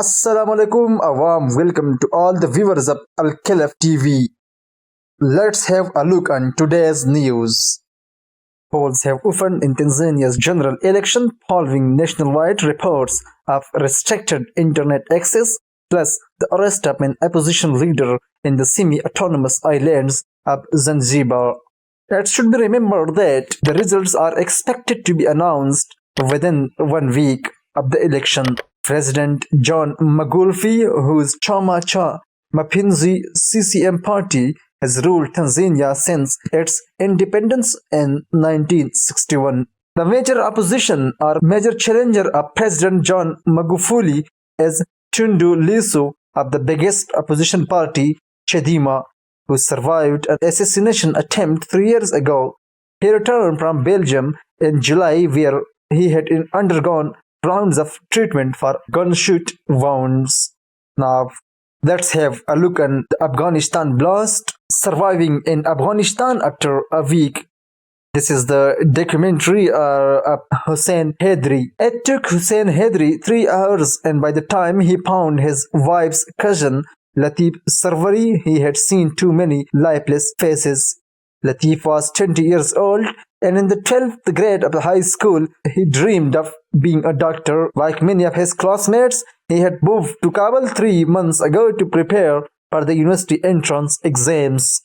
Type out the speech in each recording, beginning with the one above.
Assalamu alaikum, a warm welcome to all the viewers of Al Khalaf TV. Let's have a look on today's news. Polls have opened in Tanzania's general election following nationwide reports of restricted internet access, plus the arrest of an opposition leader in the semi-autonomous islands of Zanzibar. It should be remembered that the results are expected to be announced within 1 week of the election. President John Magufuli, whose Chama cha Mapinduzi CCM party has ruled Tanzania since its independence in 1961. The major opposition or major challenger of President John Magufuli is Tundu Lissu of the biggest opposition party, Chadema, who survived an assassination attempt 3 years ago. He returned from Belgium in July, where he had undergone rounds of treatment for gunshot wounds. Now, let's have a look at the Afghanistan blast. Surviving in Afghanistan after a week. This is the documentary of Hussein Heydari. It took Hussein Heydari 3 hours, and by the time he found his wife's cousin, Latif Sarwari, he had seen too many lifeless faces. Latif was 20 years old, and in the 12th grade of high school, he dreamed of being a doctor. Like many of his classmates, he had moved to Kabul 3 months ago to prepare for the university entrance exams.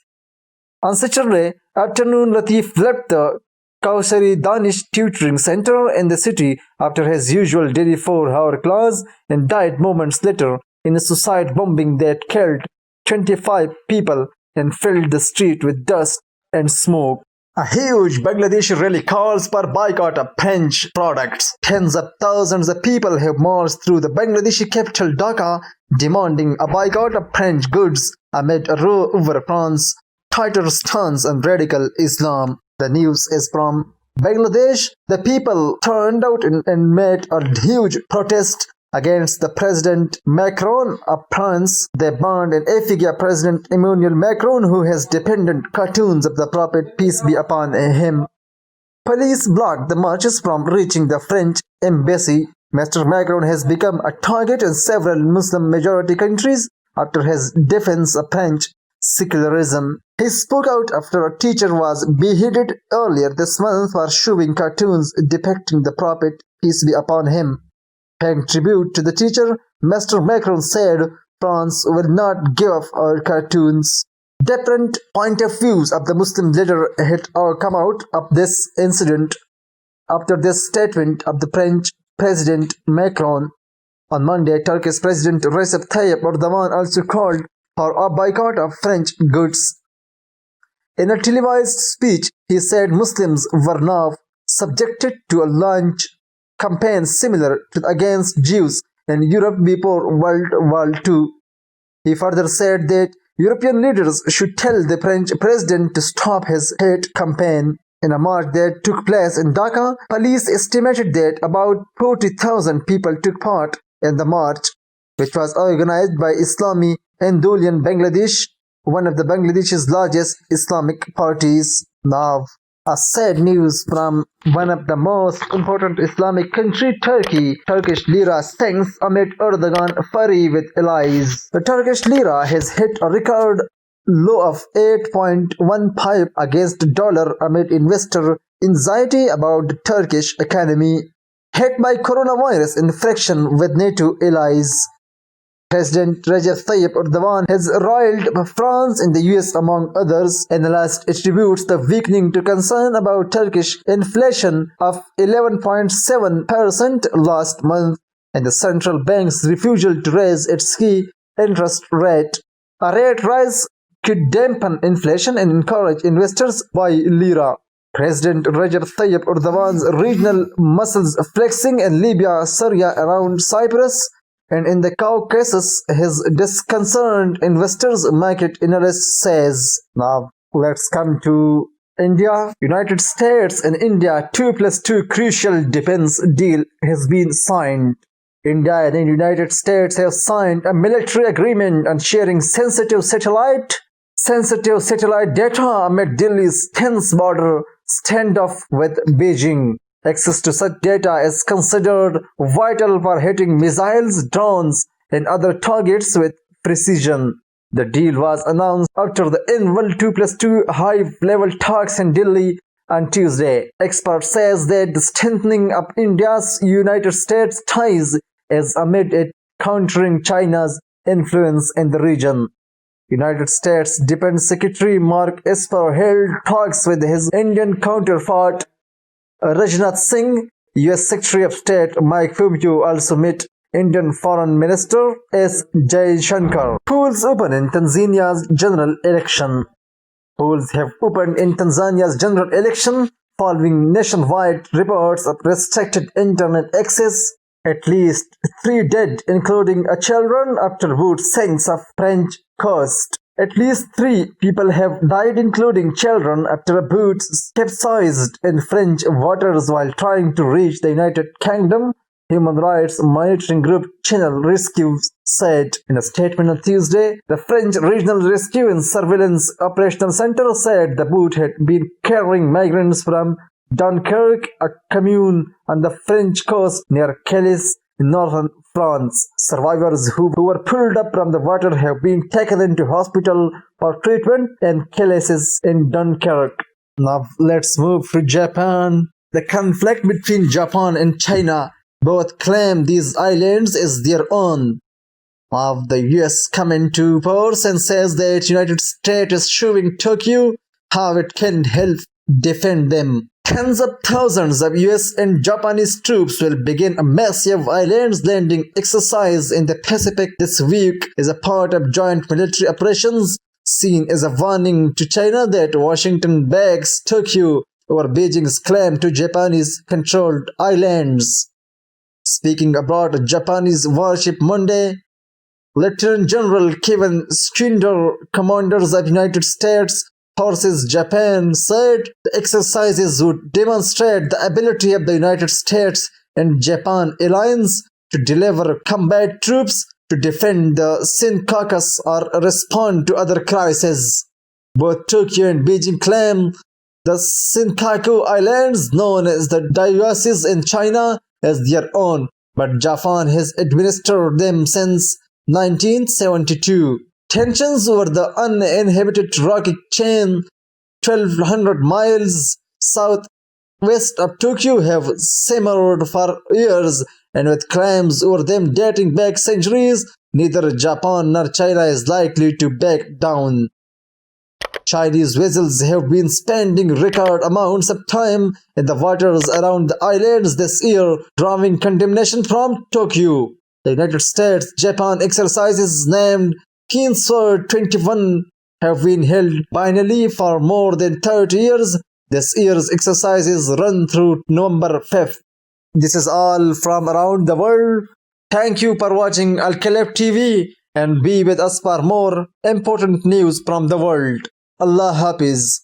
On Saturday afternoon, Latif left the Kausari Danish Tutoring Center in the city after his usual daily 4-hour class and died moments later in a suicide bombing that killed 25 people and filled the street with dust and smoke. A huge Bangladeshi rally calls for boycott of French products. Tens of thousands of people have marched through the Bangladeshi capital Dhaka, demanding a boycott of French goods amid a row over France's tighter stance on radical Islam. The news is from Bangladesh. The people turned out and made a huge protest against the President Macron of France. They banned in effigy President Emmanuel Macron, who has dependent cartoons of the Prophet, peace be upon him. Police blocked the marches from reaching the French embassy. Mr. Macron has become a target in several Muslim-majority countries after his defense of French secularism. He spoke out after a teacher was beheaded earlier this month for showing cartoons depicting the Prophet, peace be upon him. Paying tribute to the teacher, Mr. Macron said France will not give up our cartoons. Different point of views of the Muslim leader had come out of this incident after this statement of the French President Macron. On Monday, Turkish President Recep Tayyip Erdogan also called for a boycott of French goods. In a televised speech, he said Muslims were now subjected to a launch campaign similar to against Jews in Europe before World War II. He further said that European leaders should tell the French president to stop his hate campaign. In a march that took place in Dhaka, police estimated that about 40,000 people took part in the march, which was organized by Islami Andolan Bangladesh, one of the Bangladesh's largest Islamic parties. Now, a sad news from one of the most important Islamic country, Turkey. Turkish lira sinks amid Erdogan fury with allies. The Turkish lira has hit a record low of 8.15 against dollar amid investor anxiety about the Turkish economy, hit by coronavirus infection with NATO allies. President Recep Tayyip Erdogan has roiled France and the US among others, and last attributes the weakening to concern about Turkish inflation of 11.7% last month and the central bank's refusal to raise its key interest rate. A rate rise could dampen inflation and encourage investors to buy lira. President Recep Tayyip Erdogan's regional muscles flexing in Libya, Syria, around Cyprus, and in the Caucasus, his disconcerted investors market analyst says. Now, let's come to India. United States and India 2+2 crucial defense deal has been signed. India and the United States have signed a military agreement on sharing sensitive satellite data amid Delhi's tense border standoff with Beijing. Access to such data is considered vital for hitting missiles, drones, and other targets with precision. The deal was announced after the annual 2+2 high-level talks in Delhi on Tuesday. Experts says that the strengthening of India's United States ties is amid it countering China's influence in the region. United States Defense Secretary Mark Esper held talks with his Indian counterpart Rajnath Singh. US Secretary of State Mike Pompeo also met Indian Foreign Minister S. Jaishankar. Polls open in Tanzania's general election. Polls have opened in Tanzania's general election following nationwide reports of restricted internet access. At least 3 dead, including a children, after boat sinks off French coast. At least 3 people have died, including children, after a boat capsized in French waters while trying to reach the United Kingdom. Human rights monitoring group Channel Rescue said in a statement on Tuesday. The French Regional Rescue and Surveillance Operational Center said the boat had been carrying migrants from Dunkirk, a commune on the French coast near Calais in northern France. Survivors who were pulled up from the water have been taken into hospital for treatment in Calais in Dunkirk. Now let's move to Japan. The conflict between Japan and China both claim these islands as their own. The US come into force and says that United States is showing Tokyo how it can help defend them. Tens of thousands of US and Japanese troops will begin a massive islands landing exercise in the Pacific this week as a part of joint military operations, seen as a warning to China that Washington backs Tokyo over Beijing's claim to Japanese-controlled islands. Speaking about Japanese warship Monday, Lieutenant General Kevin Skinder, commanders of United States Forces Japan, said the exercises would demonstrate the ability of the United States and Japan alliance to deliver combat troops to defend the Senkakus or respond to other crises. Both Tokyo and Beijing claim the Senkaku Islands, known as the Dioceses in China, as their own, but Japan has administered them since 1972. Tensions over the uninhabited rocky chain 1,200 miles southwest of Tokyo have simmered for years, and with claims over them dating back centuries, neither Japan nor China is likely to back down. Chinese vessels have been spending record amounts of time in the waters around the islands this year, drawing condemnation from Tokyo. The United States-Japan exercises named Kingsword 21 have been held biennially for more than 30 years. This year's exercises run through November 5th. This is all from around the world. Thank you for watching Al-Khalif TV and be with us for more important news from the world. Allah Hafiz.